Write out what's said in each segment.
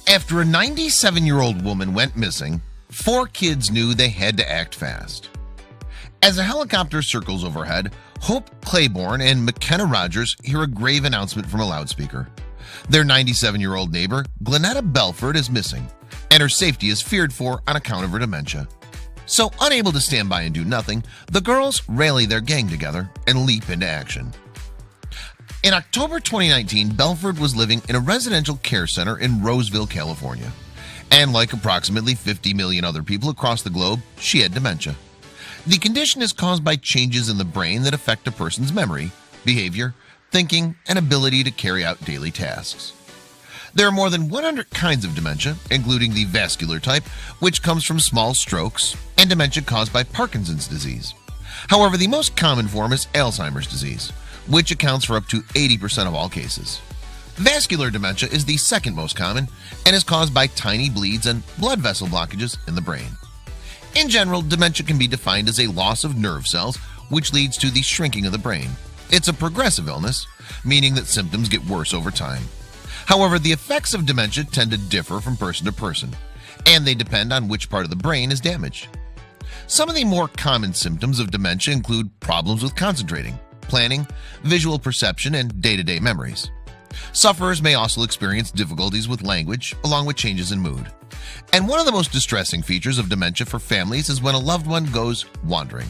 After a 97-year-old woman went missing, 4 kids knew they had to act fast. As a helicopter circles overhead, Hope Claiborne and McKenna Rogers hear a grave announcement from a loudspeaker. Their 97-year-old neighbor, Glenetta Belford, is missing, and her safety is feared for on account of her dementia. So, unable to stand by and do nothing, the girls rally their gang together and leap into action. In October 2019, Belford was living in a residential care center in Roseville, California. And like approximately 50 million other people across the globe, she had dementia. The condition is caused by changes in the brain that affect a person's memory, behavior, thinking, and ability to carry out daily tasks. There are more than 100 kinds of dementia, including the vascular type, which comes from small strokes, and dementia caused by Parkinson's disease. However, the most common form is Alzheimer's disease, which accounts for up to 80% of all cases. Vascular dementia is the second most common and is caused by tiny bleeds and blood vessel blockages in the brain. In general, dementia can be defined as a loss of nerve cells, which leads to the shrinking of the brain. It's a progressive illness, meaning that symptoms get worse over time. However, the effects of dementia tend to differ from person to person, and they depend on which part of the brain is damaged. Some of the more common symptoms of dementia include problems with concentrating, planning, visual perception, and day-to-day memories. Sufferers may also experience difficulties with language, along with changes in mood. And one of the most distressing features of dementia for families is when a loved one goes wandering.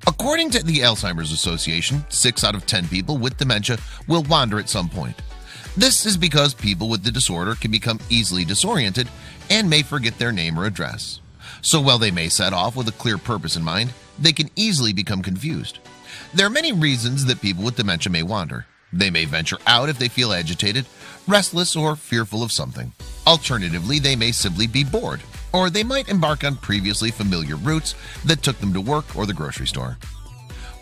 According to the Alzheimer's Association, 6 out of 10 people with dementia will wander at some point. This is because people with the disorder can become easily disoriented and may forget their name or address. So while they may set off with a clear purpose in mind, they can easily become confused. There are many reasons that people with dementia may wander. They may venture out if they feel agitated, restless, or fearful of something. Alternatively, they may simply be bored, or they might embark on previously familiar routes that took them to work or the grocery store.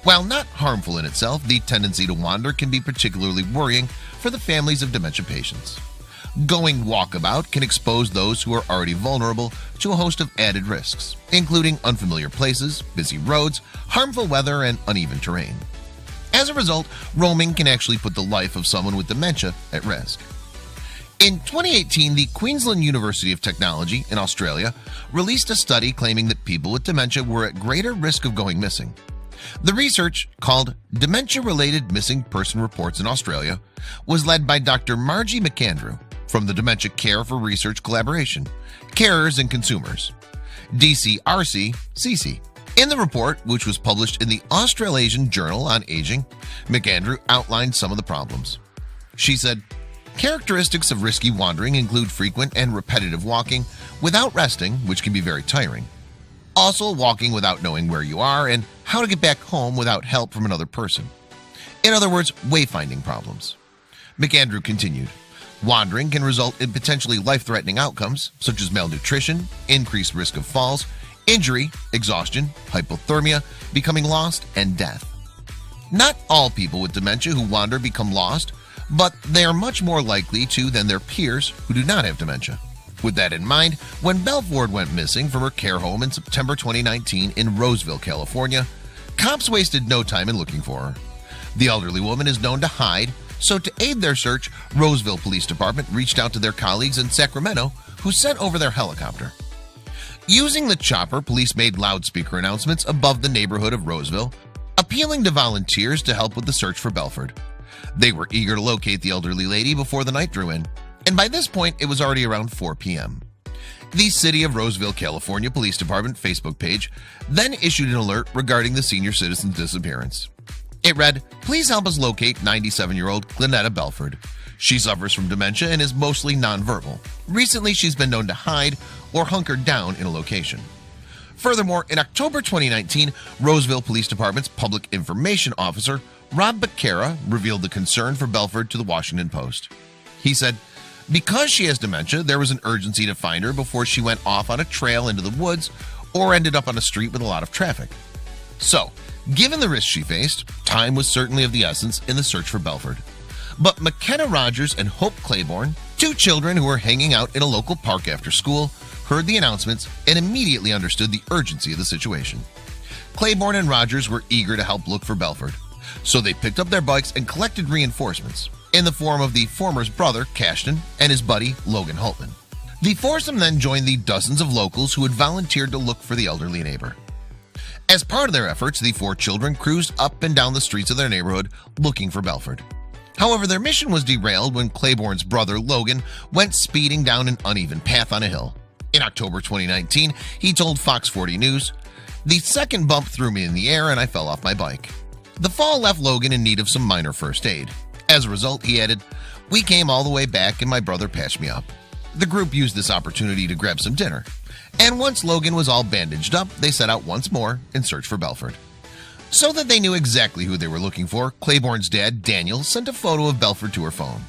While not harmful in itself, the tendency to wander can be particularly worrying for the families of dementia patients. Going walkabout can expose those who are already vulnerable to a host of added risks, including unfamiliar places, busy roads, harmful weather, and uneven terrain. As a result, roaming can actually put the life of someone with dementia at risk. In 2018, the Queensland University of Technology in Australia released a study claiming that people with dementia were at greater risk of going missing. The research, called Dementia-Related Missing Person Reports in Australia, was led by Dr. Margie McAndrew from the Dementia Care for Research Collaboration, Carers and Consumers, DCRC-CC. In the report, which was published in the Australasian Journal on Aging, McAndrew outlined some of the problems. She said, characteristics of risky wandering include frequent and repetitive walking without resting, which can be very tiring. Also, walking without knowing where you are and how to get back home without help from another person. In other words, wayfinding problems. McAndrew continued, wandering can result in potentially life-threatening outcomes such as malnutrition, increased risk of falls, injury, exhaustion, hypothermia, becoming lost, and death. Not all people with dementia who wander become lost, but they are much more likely to than their peers who do not have dementia. With that in mind, when Belford went missing from her care home in September 2019 in Roseville, California, cops wasted no time in looking for her. The elderly woman is known to hide, so to aid their search, Roseville Police Department reached out to their colleagues in Sacramento, who sent over their helicopter. Using the chopper, police made loudspeaker announcements above the neighborhood of Roseville, appealing to volunteers to help with the search for Belford. They were eager to locate the elderly lady before the night drew in, and by this point, it was already around 4 p.m. The City of Roseville, California Police Department Facebook page then issued an alert regarding the senior citizen's disappearance. It read, "Please help us locate 97-year-old Glenetta Belford. She suffers from dementia and is mostly nonverbal. Recently, she's been known to hide or hunker down in a location." Furthermore, in October 2019, Roseville Police Department's Public Information Officer, Rob Becerra, revealed the concern for Belford to the Washington Post. He said, because she has dementia, there was an urgency to find her before she went off on a trail into the woods or ended up on a street with a lot of traffic. So, given the risk she faced, time was certainly of the essence in the search for Belford. But McKenna Rogers and Hope Claiborne, 2 children who were hanging out in a local park after school, heard the announcements and immediately understood the urgency of the situation. Claiborne and Rogers were eager to help look for Belford, so they picked up their bikes and collected reinforcements in the form of the former's brother, Cashton, and his buddy, Logan Hultman. The foursome then joined the dozens of locals who had volunteered to look for the elderly neighbor. As part of their efforts, the four children cruised up and down the streets of their neighborhood looking for Belford. However, their mission was derailed when Claiborne's brother Logan went speeding down an uneven path on a hill. In October 2019, he told Fox 40 News, "The second bump threw me in the air and I fell off my bike. The fall left Logan in need of some minor first aid. As a result," he added, "we came all the way back and my brother patched me up." The group used this opportunity to grab some dinner, and once Logan was all bandaged up, they set out once more in search for Belford. So that they knew exactly who they were looking for, Claiborne's dad, Daniel, sent a photo of Belford to her phone.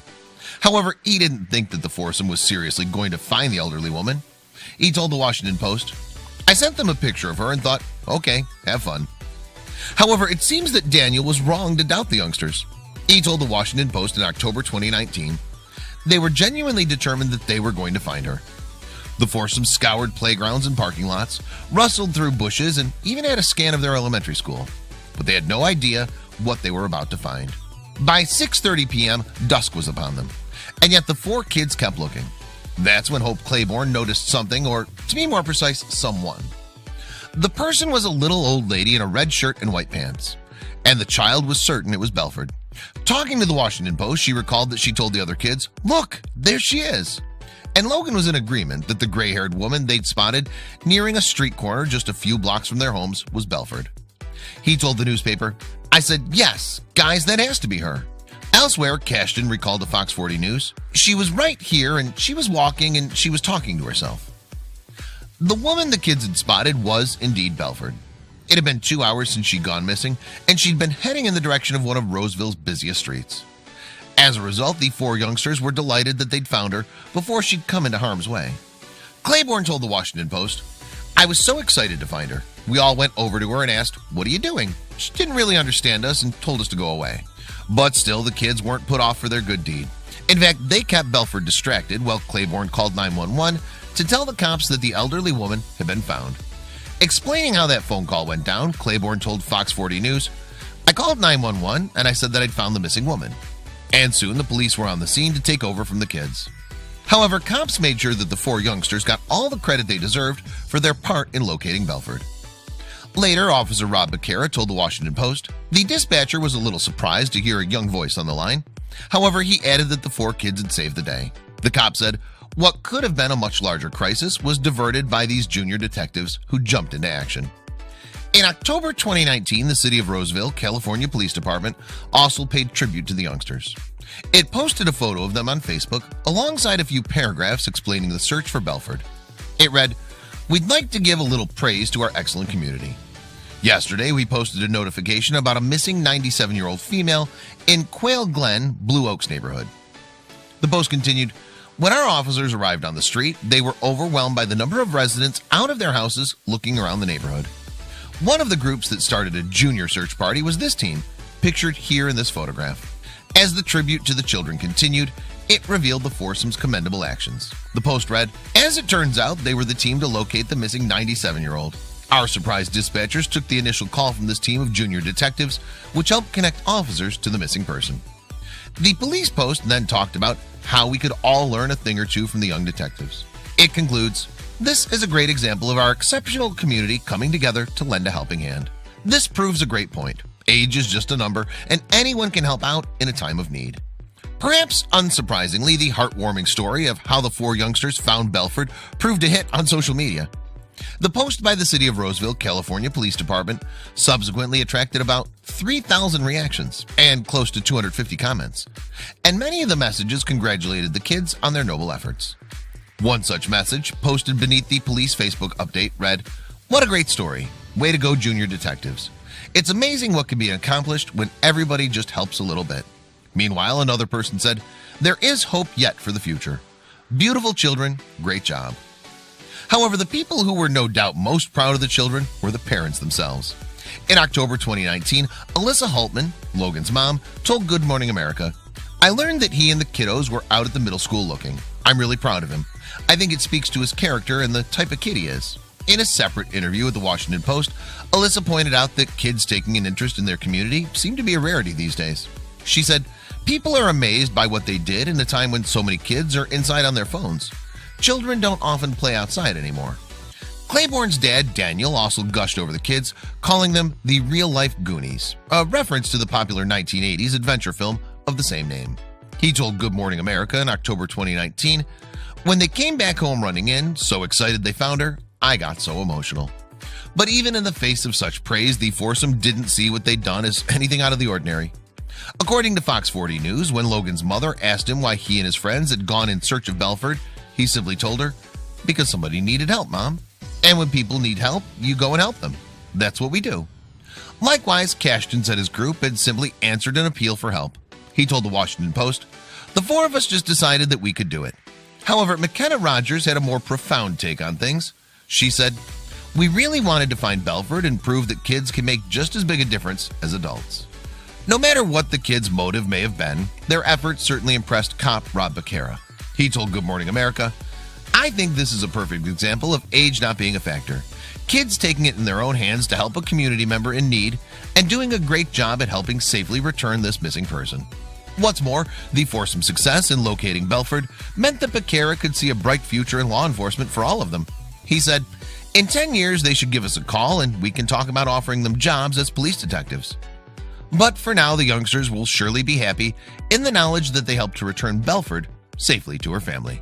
However, he didn't think that the foursome was seriously going to find the elderly woman. He told the Washington Post, "I sent them a picture of her and thought, okay, have fun." However, it seems that Daniel was wrong to doubt the youngsters. He told the Washington Post in October 2019, "They were genuinely determined that they were going to find her." The foursome scoured playgrounds and parking lots, rustled through bushes, and even had a scan of their elementary school. But they had no idea what they were about to find. By 6:30 p.m., dusk was upon them, and yet the four kids kept looking. That's when Hope Claiborne noticed something, or to be more precise, someone. The person was a little old lady in a red shirt and white pants, and the child was certain it was Belford. Talking to the Washington Post, she recalled that she told the other kids, "Look, there she is." And Logan was in agreement that the gray-haired woman they'd spotted nearing a street corner just a few blocks from their homes was Belford. He told the newspaper, "I said, yes, guys, that has to be her." Elsewhere, Cashton recalled to Fox 40 News, "She was right here and she was walking and she was talking to herself." The woman the kids had spotted was indeed Belford. It had been 2 hours since she'd gone missing, and she'd been heading in the direction of one of Roseville's busiest streets. As a result, the four youngsters were delighted that they'd found her before she'd come into harm's way. Claiborne told the Washington Post, "I was so excited to find her. We all went over to her and asked, 'What are you doing?' She didn't really understand us and told us to go away. But still, the kids weren't put off for their good deed. In fact, they kept Belford distracted while Claiborne called 911 to tell the cops that the elderly woman had been found." Explaining how that phone call went down, Claiborne told Fox 40 News, "I called 911 and I said that I'd found the missing woman. And soon the police were on the scene to take over from the kids." However, cops made sure that the four youngsters got all the credit they deserved for their part in locating Belford. Later, Officer Rob Becerra told the Washington Post, "The dispatcher was a little surprised to hear a young voice on the line. However, he added that the four kids had saved the day." The cop said, "What could have been a much larger crisis was diverted by these junior detectives who jumped into action." In October 2019, the city of Roseville, California Police Department also paid tribute to the youngsters. It posted a photo of them on Facebook alongside a few paragraphs explaining the search for Belford. It read, "We'd like to give a little praise to our excellent community. Yesterday, we posted a notification about a missing 97-year-old female in Quail Glen, Blue Oaks neighborhood." The post continued, "When our officers arrived on the street, they were overwhelmed by the number of residents out of their houses looking around the neighborhood. One of the groups that started a junior search party was this team, pictured here in this photograph." As the tribute to the children continued, it revealed the foursome's commendable actions. The post read, "As it turns out, they were the team to locate the missing 97-year-old. Our surprise dispatchers took the initial call from this team of junior detectives, which helped connect officers to the missing person." The police post then talked about how we could all learn a thing or two from the young detectives. It concludes, "This is a great example of our exceptional community coming together to lend a helping hand. This proves a great point. Age is just a number, and anyone can help out in a time of need." Perhaps unsurprisingly, the heartwarming story of how the four youngsters found Belford proved a hit on social media. The post by the City of Roseville, California Police Department subsequently attracted about 3,000 reactions and close to 250 comments, and many of the messages congratulated the kids on their noble efforts. One such message, posted beneath the police Facebook update, read, "What a great story. Way to go, junior detectives. It's amazing what can be accomplished when everybody just helps a little bit." Meanwhile, another person said, "There is hope yet for the future. Beautiful children, great job." However, the people who were no doubt most proud of the children were the parents themselves. In October 2019, Alyssa Hultman, Logan's mom, told Good Morning America, "I learned that he and the kiddos were out at the middle school looking. I'm really proud of him. I think it speaks to his character and the type of kid he is." In a separate interview with the Washington Post, Alyssa pointed out that kids taking an interest in their community seem to be a rarity these days. She said, "People are amazed by what they did in a time when so many kids are inside on their phones. children don't often play outside anymore. Claiborne's dad, Daniel, also gushed over the kids, calling them the real-life Goonies, a reference to the popular 1980s adventure film of the same name. He told Good Morning America in October 2019, "When they came back home running in, so excited they found her, I got so emotional." But even in the face of such praise, the foursome didn't see what they'd done as anything out of the ordinary. According to Fox 40 News, when Logan's mother asked him why he and his friends had gone in search of Belford, he simply told her, "Because somebody needed help, Mom. And when people need help, you go and help them. That's what we do." Likewise, Cashton said his group had simply answered an appeal for help. He told the Washington Post, "The four of us just decided that we could do it." However, McKenna Rogers had a more profound take on things. She said, "We really wanted to find Belford and prove that kids can make just as big a difference as adults." No matter what the kids' motive may have been, their efforts certainly impressed cop Rob Becerra. He told Good Morning America, "I think this is a perfect example of age not being a factor. Kids taking it in their own hands to help a community member in need and doing a great job at helping safely return this missing person." What's more, the foursome's success in locating Belford meant that Becerra could see a bright future in law enforcement for all of them. He said, "In 10 years, they should give us a call and we can talk about offering them jobs as police detectives." But for now, the youngsters will surely be happy in the knowledge that they helped to return Belford safely to her family.